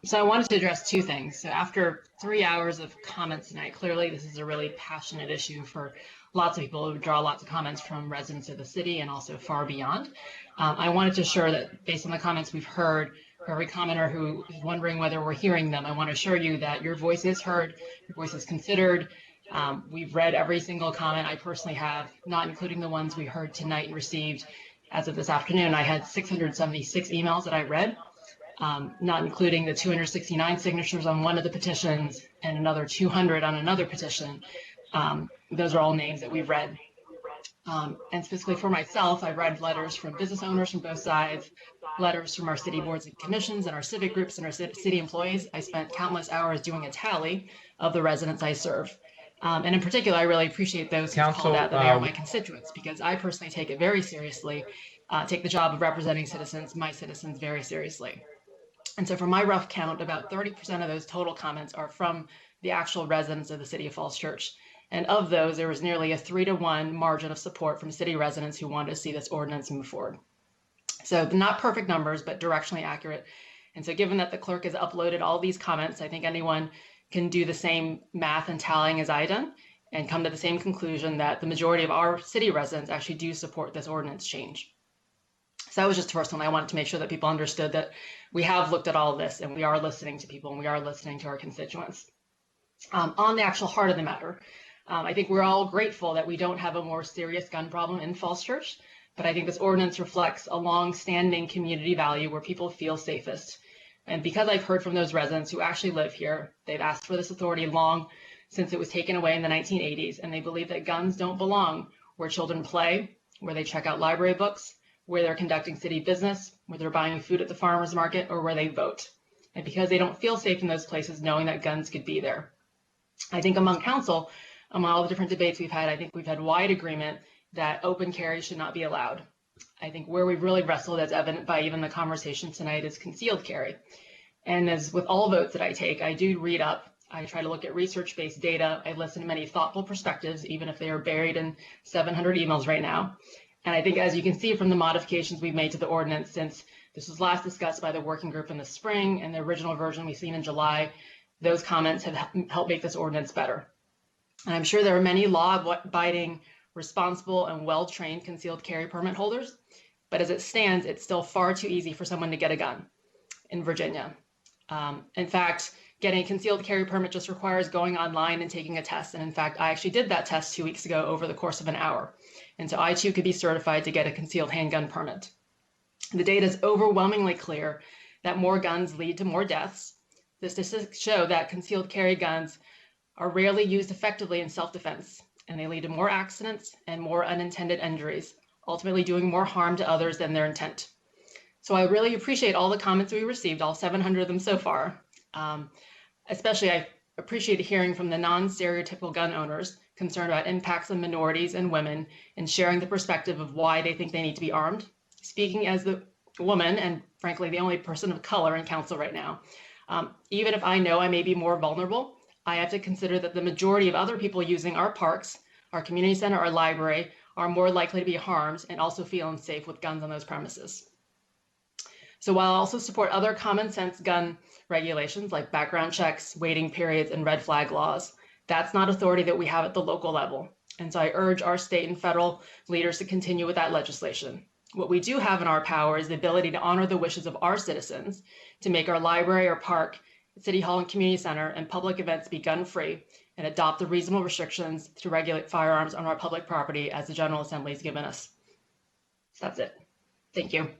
So I wanted to address two things. So after 3 hours of comments tonight, clearly this is a really passionate issue for lots of people who draw lots of comments from residents of the city and also far beyond. I wanted to assure that based on the comments we've heard, for every commenter who is wondering whether we're hearing them, I want to assure you that your voice is heard, your voice is considered. We've read every single comment. I personally have, not including the ones we heard tonight and received as of this afternoon. I had 676 emails that I read. Not including the 269 signatures on one of the petitions and another 200 on another petition. Those are all names that we've read. And specifically for myself, I've read letters from business owners from both sides, letters from our city boards and commissions and our civic groups and our city employees. I spent countless hours doing a tally of the residents I serve. And in particular, I really appreciate those who called out that they are my constituents, because I personally take it very seriously, take the job of representing citizens, my citizens, very seriously. And so from my rough count, about 30% of those total comments are from the actual residents of the city of Falls Church. And of those, there was nearly a 3-to-1 margin of support from city residents who wanted to see this ordinance move forward. So not perfect numbers, but directionally accurate. And so given that the clerk has uploaded all these comments, I think anyone can do the same math and tallying as I done and come to the same conclusion that the majority of our city residents actually do support this ordinance change. So that was just the first one. I wanted to make sure that people understood that we have looked at all of this and we are listening to people and we are listening to our constituents. On the actual heart of the matter, I think we're all grateful that we don't have a more serious gun problem in Falls Church, but I think this ordinance reflects a long-standing community value where people feel safest. And because I've heard from those residents who actually live here, they've asked for this authority long since it was taken away in the 1980s, and they believe that guns don't belong where children play, where they check out library books, where they're conducting city business, where they're buying food at the farmer's market, or where they vote. And because they don't feel safe in those places, knowing that guns could be there. I think among council, among all the different debates we've had, I think we've had wide agreement that open carry should not be allowed. I think where we've really wrestled, as evident by even the conversation tonight, is concealed carry. And as with all votes that I take, I do read up. I try to look at research-based data. I listen to many thoughtful perspectives, even if they are buried in 700 emails right now. And I think, as you can see from the modifications we've made to the ordinance since this was last discussed by the working group in the spring and the original version we've seen in July, those comments have helped make this ordinance better. And I'm sure there are many law-abiding, responsible, and well-trained concealed carry permit holders, but as it stands, it's still far too easy for someone to get a gun in Virginia. In fact, getting a concealed carry permit just requires going online and taking a test. And in fact, I actually did that test 2 weeks ago over the course of an hour. And so I too could be certified to get a concealed handgun permit. The data is overwhelmingly clear that more guns lead to more deaths. The statistics show that concealed carry guns are rarely used effectively in self-defense, and they lead to more accidents and more unintended injuries, ultimately doing more harm to others than their intent. So I really appreciate all the comments we received, all 700 of them so far. Especially I appreciate hearing from the non-stereotypical gun owners concerned about impacts on minorities and women and sharing the perspective of why they think they need to be armed. Speaking as the woman and frankly the only person of color in council right now, even if I know I may be more vulnerable, I have to consider that the majority of other people using our parks, our community center, our library are more likely to be harmed and also feel unsafe with guns on those premises. So while I also support other common sense gun regulations like background checks, waiting periods, and red flag laws, that's not authority that we have at the local level. And so I urge our state and federal leaders to continue with that legislation. What we do have in our power is the ability to honor the wishes of our citizens to make our library or park, city hall and community center and public events be gun-free and adopt the reasonable restrictions to regulate firearms on our public property as the General Assembly has given us. So that's it. Thank you.